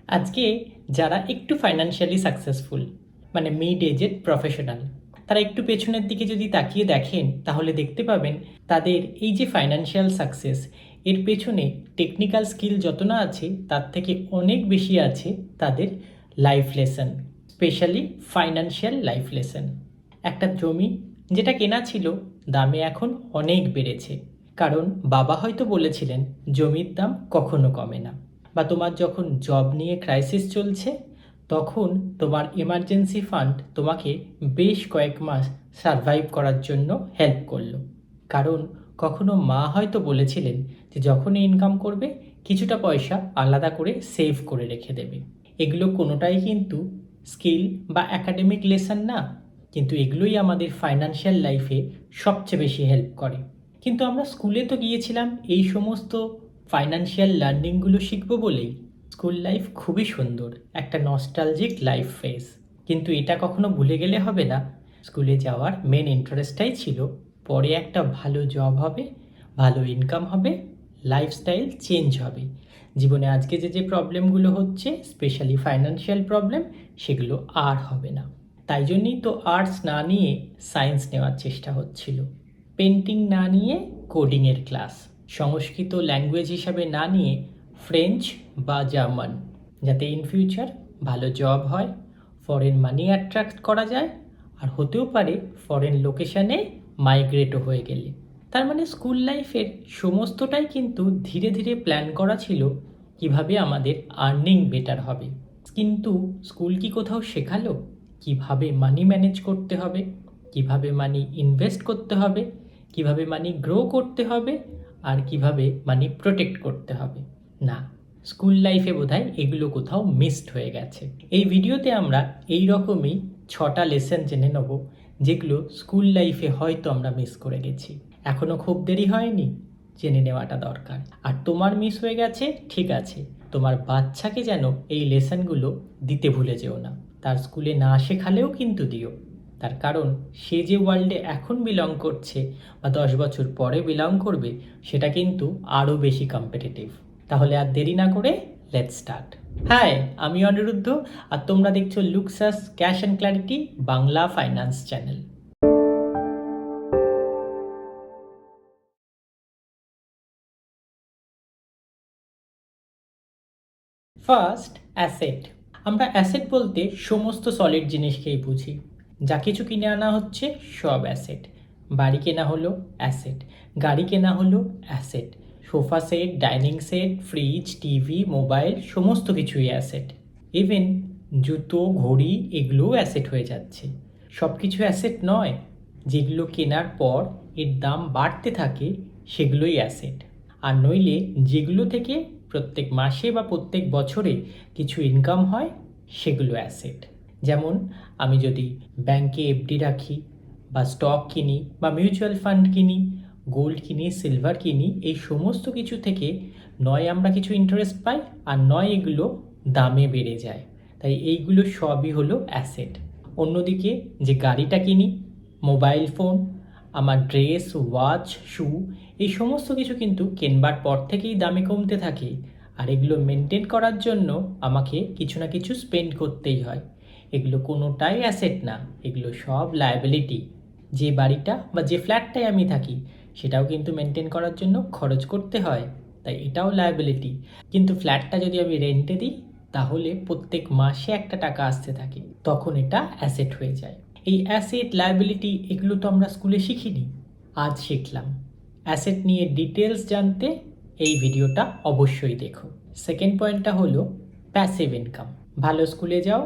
আজকে যারা একটু ফাইন্যান্সিয়ালি সাকসেসফুল মানে মিড এজেড প্রফেশনাল তারা একটু পেছনের দিকে যদি তাকিয়ে দেখেন তাহলে দেখতে পাবেন তাদের এই যে ফাইন্যান্সিয়াল সাকসেস এর পেছনে টেকনিক্যাল স্কিল যত না আছে তার থেকে অনেক বেশি আছে তাদের life lesson, specially financial life lesson. একটা জমি যেটা কেনা ছিল দামে এখন অনেক বেড়েছে, কারণ বাবা হয়তো বলেছিলেন জমির দাম কখনো কমে না। বা তোমার যখন জব নিয়ে ক্রাইসিস চলছে তখন তোমার এমার্জেন্সি ফান্ড তোমাকে বেশ কয়েক মাস সারভাইভ করার জন্য হেল্প করলো। কারণ কখনো মা হয়তো বলেছিলেন যে যখনই ইনকাম করবে কিছুটা পয়সা আলাদা করে সেভ করে রেখে দেবে। এগুলো কোনোটাই কিন্তু স্কিল বা একাডেমিক লেসন না, কিন্তু এগুলোই আমাদের ফাইন্যান্সিয়াল লাইফে সবচেয়ে বেশি হেল্প করে। কিন্তু আমরা স্কুলে তো গিয়েছিলাম এই সমস্ত ফাইন্যান্সিয়াল লার্নিংগুলো শিখবো বলেই। স্কুল লাইফ খুবই সুন্দর, একটা নস্টালজিক লাইফ ফেজ, কিন্তু এটা কখনো ভুলে গেলে হবে না স্কুলে যাওয়ার মেন ইন্টারেস্টটাই ছিল পরে একটা ভালো জব হবে, ভালো ইনকাম হবে, লাইফস্টাইল চেঞ্জ হবে, জীবনে আজকে যে প্রবলেমগুলো হচ্ছে স্পেশালি ফাইন্যান্সিয়াল প্রবলেম সেগুলো আর হবে না। তাই জন্যই তো আর্টস না নিয়ে সায়েন্স নেওয়ার চেষ্টা হচ্ছিল, পেন্টিং না নিয়ে কোডিংয়ের ক্লাস, সংস্কৃত ল্যাঙ্গুয়েজ হিসাবে না নিয়ে ফ্রেঞ্চ বা জার্মান, যাতে ইন ফিউচার ভালো জব হয়, ফরেন মানি অ্যাট্রাক্ট করা যায়, আর হতেও পারে ফরেন লোকেশানে মাইগ্রেটও হয়ে গেলে। তার মানে স্কুল লাইফের সমস্তটাই কিন্তু ধীরে ধীরে প্ল্যান করা ছিল কিভাবে আমাদের আর্নিং বেটার হবে। কিন্তু স্কুল কি কোথাও শেখালো কিভাবে মানি ম্যানেজ করতে হবে, কিভাবে মানি ইনভেস্ট করতে হবে, কিভাবে মানি গ্রো করতে হবে, আর কিভাবে মানি প্রোটেক্ট করতে হবে? না, স্কুল লাইফে বোধহয় এগুলো কোথাও মিসড হয়ে গেছে। এই ভিডিওতে আমরা এই রকমই 6টা লেসন জেনে নেব যেগুলো স্কুল লাইফে হয়তো আমরা মিস করে গেছি। এখনও খুব দেরি হয়নি, জেনে নেওয়াটা দরকার। আর তোমার মিস হয়ে গেছে ঠিক আছে, তোমার বাচ্চাকে যেন এই লেসনগুলো দিতে ভুলে যেও না। তার স্কুলে না শেখালেও কিন্তু দিও, তার কারণ সে যে ওয়ার্ল্ডে এখন বিলং করছে বা 10 বছর পরে বিলং করবে সেটা কিন্তু আরও বেশি কম্পিটিটিভ। তাহলে আর দেরি না করে লেটস স্টার্ট। হাই, আমি অনিরুদ্ধ, আর তোমরা দেখছো লুক্সাস cash and clarity Bangla finance channel. First, asset. আমরা অ্যাসেট বলতে সমস্ত সলিড জিনিসকেই বুঝি। যা কিছু কিনে আনা হচ্ছে সব অ্যাসেট। বাড়ি কেনা হলো অ্যাসেট, গাড়ি কেনা হলো asset, sofa set, dining set, fridge, TV, mobile সমস্ত কিছুই অ্যাসেট। ইভেন জুতো, ঘড়ি এগুলোও অ্যাসেট হয়ে যাচ্ছে। সব কিছু অ্যাসেট নয়, যেগুলো কেনার পর এর দাম বাড়তে থাকে সেগুলোই অ্যাসেট। আর নইলে যেগুলো থেকে প্রত্যেক মাসে বা প্রত্যেক বছরে কিছু ইনকাম হয় সেগুলো অ্যাসেট। যেমন আমি যদি ব্যাংকে এফডি রাখি বা স্টক কিনি বা মিউচুয়াল ফান্ড কিনি, গোল্ড কিনি, সিলভার কিনি, এই সমস্ত কিছু থেকে নয় আমরা কিছু ইন্টারেস্ট পাই আর নয় এগুলো দামে বেড়ে যায়, তাই এইগুলো সবই হলো অ্যাসেট। অন্যদিকে যে গাড়িটা কিনি, মোবাইল ফোন, আমার ড্রেস, ওয়াচ, শু এই সমস্ত কিছু কিন্তু কেনবার পর থেকেই দামে কমতে থাকে, আর এগুলো মেনটেন করার জন্য আমাকে কিছু না কিছু স্পেন্ড করতেই হয়। এগুলো কোনোটাই অ্যাসেট না, এগুলো সব লায়াবিলিটি। যে বাড়িটা বা যে ফ্ল্যাটটায় আমি থাকি সেটাও কিন্তু মেনটেন করার জন্য খরচ করতে হয়, তাই এটাও লায়াবিলিটি। কিন্তু ফ্ল্যাটটা যদি আমি রেন্টে দিই তাহলে প্রত্যেক মাসে একটা টাকা আসতে থাকে, তখন এটা অ্যাসেট হয়ে যায়। এই অ্যাসেট, লায়াবিলিটি এগুলো তো আমরা স্কুলে শিখিনি, আজ শিখলাম। অ্যাসেট নিয়ে ডিটেলস জানতে এই ভিডিওটা অবশ্যই দেখো। সেকেন্ড পয়েন্টটা হলো প্যাসিভ ইনকাম। ভালো স্কুলে যাও,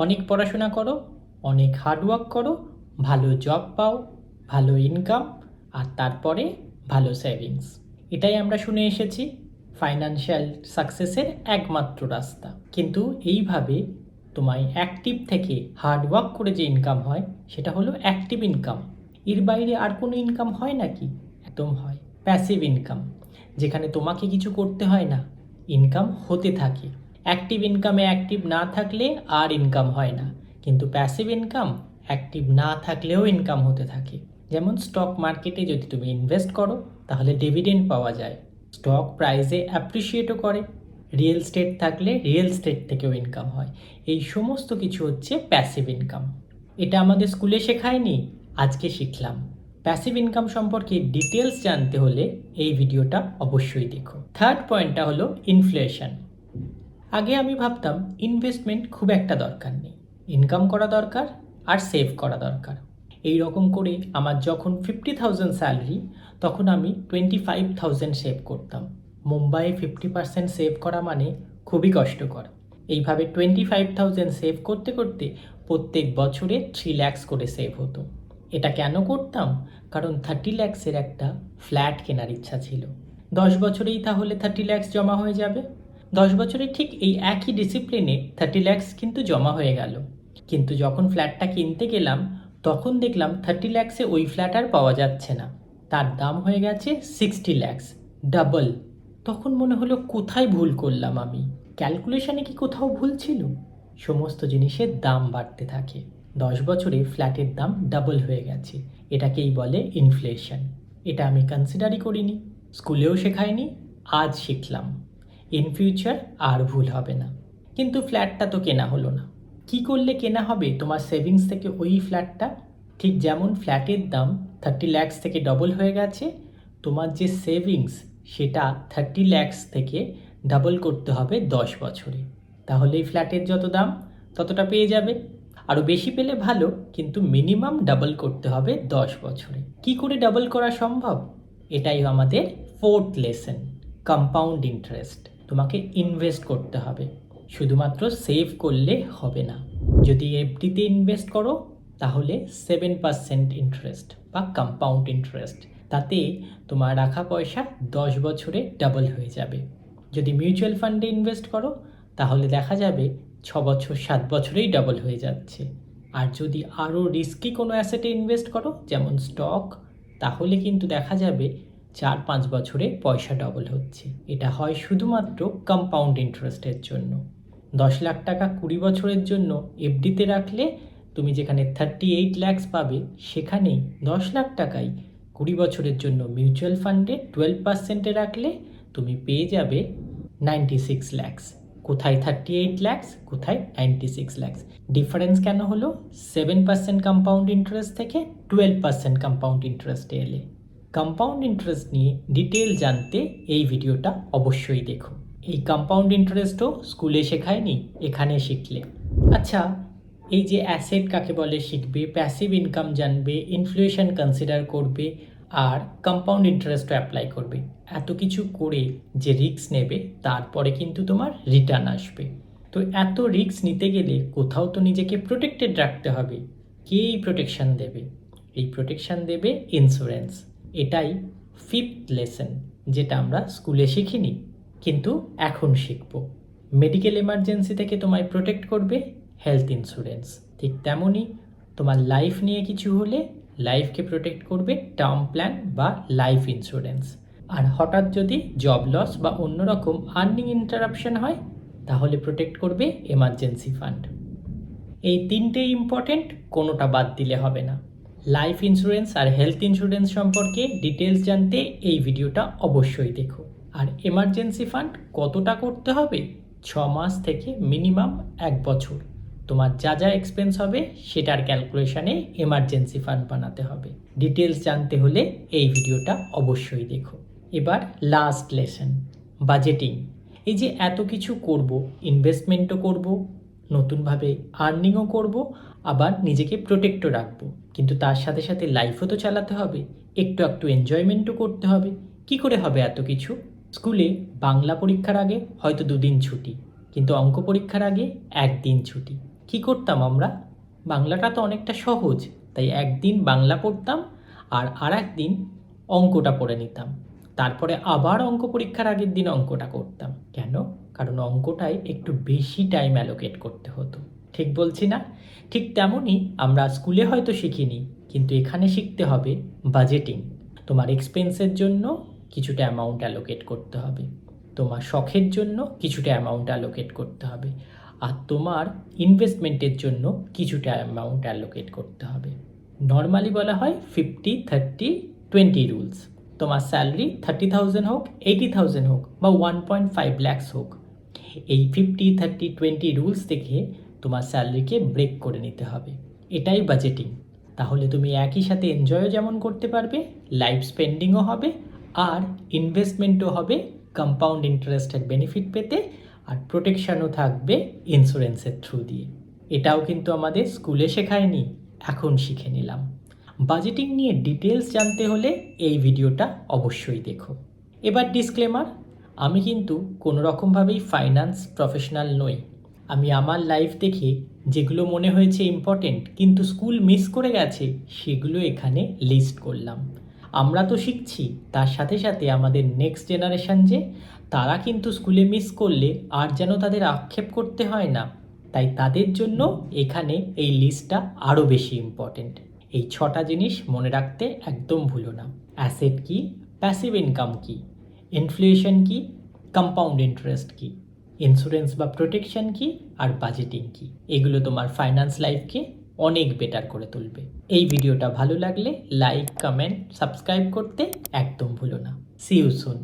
অনেক পড়াশোনা করো, অনেক হার্ডওয়ার্ক করো, ভালো জব পাও, ভালো ইনকাম, আর তারপরে ভালো সেভিংস। এটাই আমরা শুনে এসেছি ফাইন্যান্সিয়াল সাকসেসের একমাত্র রাস্তা। কিন্তু এইভাবে তোমায় অ্যাক্টিভ থেকে হার্ডওয়ার্ক করে যে ইনকাম হয় সেটা হলো অ্যাক্টিভ ইনকাম। এর বাইরে আর কোনো ইনকাম হয় নাকি? একদম হয়। প্যাসিভ ইনকাম, যেখানে তোমাকে কিছু করতে হয় না, ইনকাম হতে থাকে। অ্যাক্টিভ ইনকামে অ্যাক্টিভ না থাকলে আর ইনকাম হয় না, কিন্তু প্যাসিভ ইনকাম অ্যাক্টিভ না থাকলেও ইনকাম হতে থাকে। যেমন স্টক মার্কেটে যদি তুমি ইনভেস্ট করো তাহলে ডিভিডেন্ড পাওয়া যায়, স্টক প্রাইসে অ্যাপ্রিসিয়েটও করে, রিয়েল স্টেট থাকলে রিয়েল স্টেট থেকেও ইনকাম হয়। এই সমস্ত কিছু হচ্ছে প্যাসিভ ইনকাম। এটা আমাদের স্কুলে শেখায়নি, আজকে শিখলাম। প্যাসিভ ইনকাম সম্পর্কে ডিটেলস জানতে হলে এই ভিডিওটা অবশ্যই দেখো। থার্ড পয়েন্টটা হলো ইনফ্লেশন। আগে আমি ভাবতাম ইনভেস্টমেন্ট খুব একটা দরকার নেই, ইনকাম করা দরকার আর সেভ করা দরকার। এই রকম করে আমার যখন 50,000 স্যালারি, তখন আমি 25,000 সেভ করতাম। মুম্বাইয়ে 50% সেভ করা মানে খুবই কষ্টকর। এইভাবে 25,000 সেভ করতে করতে প্রত্যেক বছরে 3 lakhs করে সেভ হতো। এটা কেন করতাম? কারণ 30 lakhsের একটা ফ্ল্যাট কেনার ইচ্ছা ছিল। 10 বছরেই তাহলে 30 lakhs জমা হয়ে যাবে। 10 বছরে ঠিক এই একই ডিসিপ্লিনে 30 lakhs কিন্তু জমা হয়ে গেল। কিন্তু যখন ফ্ল্যাটটা কিনতে গেলাম, তখন দেখলাম 30 lakhsে ওই ফ্ল্যাট আর পাওয়া যাচ্ছে না, তার দাম হয়ে গেছে 60 lakhs, ডাবল। তখন মনে হলো কোথায় ভুল করলাম আমি, ক্যালকুলেশনে কি কোথাও ভুল ছিল? সমস্ত জিনিসের দাম বাড়তে থাকে। 10 বছরে ফ্ল্যাটের দাম ডাবল হয়ে গেছে। এটাকেই বলে ইনফ্লেশন। এটা আমি কনসিডারই করিনি, স্কুলেও শেখায়নি, আজ শিখলাম। ইন ফিউচার আর ভুল হবে না। কিন্তু ফ্ল্যাটটা তো কেনা হলো না। কি করলে কেনা হবে তোমার সেভিংস থেকে ওই ফ্ল্যাটটা? ঠিক যেমন ফ্ল্যাটের দাম 30 lakhs থেকে ডবল হয়ে গেছে, তোমার যে সেভিংস সেটা 30 lakhs থেকে ডাবল করতে হবে 10 বছরে। তাহলেই ফ্ল্যাটের যত দাম ততটা পেয়ে যাবে। আরও বেশি পেলে ভালো, কিন্তু মিনিমাম ডাবল করতে হবে 10 বছরে। কি করে ডাবল করা সম্ভব? এটাই আমাদের ফোর্থ লেসন, কম্পাউন্ড ইন্টারেস্ট। তোমাকে ইনভেস্ট করতে হবে, শুধুমাত্র সেভ করলে হবে না। যদি এফডিতে ইনভেস্ট করো তাহলে 7% ইন্টারেস্ট বা কম্পাউন্ড ইন্টারেস্ট, তাতে তোমার রাখা পয়সা 10 বছরে ডাবল হয়ে যাবে। যদি মিউচুয়াল ফান্ডে ইনভেস্ট করো তাহলে দেখা যাবে 6 বছর 7 বছরেই ডাবল হয়ে যাচ্ছে। আর যদি আরও রিস্কি কোনো অ্যাসেটে ইনভেস্ট করো, যেমন স্টক, তাহলে কিন্তু দেখা যাবে 4-5 বছরে পয়সা ডবল হচ্ছে। এটা হয় শুধুমাত্র কম্পাউন্ড ইন্টারেস্টের জন্য। 10 লাখ টাকা 20 বছরের জন্য এফডিতে রাখলে তুমি যেখানে 38 lakhs পাবে, সেখানেই 10 লাখ টাকাই 20 বছরের জন্য মিউচুয়াল ফান্ডে 12%-এ রাখলে তুমি পেয়ে যাবে 96 lakhs। কোথায় 38 lakhs, কোথায় 96 lakhs? ডিফারেন্স কেন হলো? 7% কম্পাউন্ড ইন্টারেস্ট থেকে 12% কম্পাউন্ড ইন্টারেস্টে এলে। কম্পাউন্ড ইন্টারেস্ট নিয়ে ডিটেল জানতে এই ভিডিওটা অবশ্যই দেখো। এই কম্পাউন্ড ইন্টারেস্টও স্কুলে শেখায়নি, এখানে শিখলে। আচ্ছা, এই যে অ্যাসেট কাকে বলে শিখবে, প্যাসিভ ইনকাম জানবে, ইনফ্লেশন কনসিডার করবে, আর কম্পাউন্ড ইন্টারেস্টও অ্যাপ্লাই করবে, এত কিছু করে যে রিস্ক নেবে, তারপরে কিন্তু তোমার রিটার্ন আসবে। তো এত রিস্ক নিতে গেলে কোথাও তো নিজেকে প্রোটেক্টেড রাখতে হবে। কে এই প্রোটেকশন দেবে? এই প্রোটেকশন দেবে ইন্স্যুরেন্স। এটাই ফিফথ লেসন, যেটা আমরা স্কুলে শিখিনি কিন্তু এখন শিখব। মেডিকেল এমার্জেন্সি থেকে তোমায় প্রোটেক্ট করবে হেলথ ইন্স্যুরেন্স। ঠিক তেমনই তোমার লাইফ নিয়ে কিছু হলে লাইফকে প্রোটেক্ট করবে টার্ম প্ল্যান বা লাইফ ইন্স্যুরেন্স। আর হঠাৎ যদি জব লস বা অন্যরকম আর্নিং ইন্টারাপশন হয়, তাহলে প্রোটেক্ট করবে এমার্জেন্সি ফান্ড। এই তিনটেই ইম্পর্টেন্ট, কোনোটা বাদ দিলে হবে না। লাইফ ইন্স্যুরেন্স আর হেলথ ইন্স্যুরেন্স সম্পর্কে ডিটেলস জানতে এই ভিডিওটা অবশ্যই দেখো। আর এমার্জেন্সি ফান্ড কতটা করতে হবে? 6 মাস থেকে মিনিমাম 1 বছর তোমার যা যা এক্সপেন্স হবে সেটার ক্যালকুলেশনে এমার্জেন্সি ফান্ড বানাতে হবে। ডিটেলস জানতে হলে এই ভিডিওটা অবশ্যই দেখো। এবার লাস্ট লেসন, বাজেটিং। এই যে এত কিছু করব, ইনভেস্টমেন্টও করব, নতুনভাবে আর্নিংও করব, আবার নিজেকে প্রোটেক্টও রাখবো, কিন্তু তার সাথে সাথে লাইফও তো চালাতে হবে, একটু একটু এনজয়মেন্টও করতে হবে। কি করে হবে এত কিছু? স্কুলে বাংলা পরীক্ষার আগে হয়তো 2 দিন ছুটি, কিন্তু অঙ্ক পরীক্ষার আগে 1 দিন ছুটি। কি করতাম আমরা? বাংলাটা তো অনেকটা সহজ, তাই 1 দিন বাংলা পড়তাম আর আরেক দিন অঙ্কটা পড়ে নিতাম। তারপরে আবার অঙ্ক পরীক্ষার আগের দিন অঙ্কটা করতাম। কেন? কারণ অঙ্কটায় একটু বেশি টাইম অ্যালোকেট করতে হতো। ঠিক বলছি না? ঠিক তেমনই আমরা স্কুলে হয়তো শিখিনি, কিন্তু এখানে শিখতে হবে বাজেটিং। তোমার এক্সপেন্সের জন্য কিছুটা অ্যামাউন্ট অ্যালোকেট করতে হবে, তোমার শখের জন্য কিছুটা অ্যামাউন্ট অ্যালোকেট করতে হবে, আর তোমার ইনভেস্টমেন্টের জন্য কিছুটা অ্যামাউন্ট অ্যালোকেট করতে হবে। নর্মালি বলা হয় 50-30-20 রুলস। তোমার স্যালারি 30,000 হোক, 80,000 হোক বা 1.5 lakhs হোক, এই 50-30-20 রুলস দেখে তোমার স্যালারিকে ব্রেক করে নিতে হবে। এটাই বাজেটিং। তাহলে তুমি একই সাথে এনজয়ও যেমন করতে পারবে, লাইফ স্পেন্ডিংও হবে, আর ইনভেস্টমেন্টও হবে কম্পাউন্ড ইন্টারেস্টের বেনিফিট পেতে, আর প্রোটেকশানও থাকবে ইন্স্যুরেন্সের থ্রু দিয়ে। এটাও কিন্তু আমাদের স্কুলে শেখায়নি, এখন শিখে নিলাম। বাজেটিং নিয়ে ডিটেলস জানতে হলে এই ভিডিওটা অবশ্যই দেখো। এবার ডিসক্লেমার, আমি কিন্তু কোনো রকমভাবেই ফাইন্যান্স প্রফেশনাল নই। আমি আমার লাইফ দেখে যেগুলো মনে হয়েছে ইম্পর্টেন্ট কিন্তু স্কুল মিস করে গেছে, সেগুলো এখানে লিস্ট করলাম। আমরা তো শিখছি, তার সাথে সাথে আমাদের নেক্সট জেনারেশন যে, তারা কিন্তু স্কুলে মিস করলে আর যেন তাদের আক্ষেপ করতে হয় না, তাই তাদের জন্য এখানে এই লিস্টটা আরও বেশি ইম্পর্টেন্ট। এই 6টা জিনিস মনে রাখতে একদম ভুলো না। অ্যাসেট কি, প্যাসিভ ইনকাম কি, ইনফ্লেশন কি, কম্পাউন্ড ইন্টারেস্ট কি, ইন্স্যুরেন্স বা প্রোটেকশন কি, আর বাজেটিং কি। এগুলো তোমার ফাইন্যান্স লাইফকে অনেক বেটার করে তুলবে। এই ভিডিওটা ভালো লাগলে লাইক, কমেন্ট, সাবস্ক্রাইব করতে একদম ভুলো না। See you soon.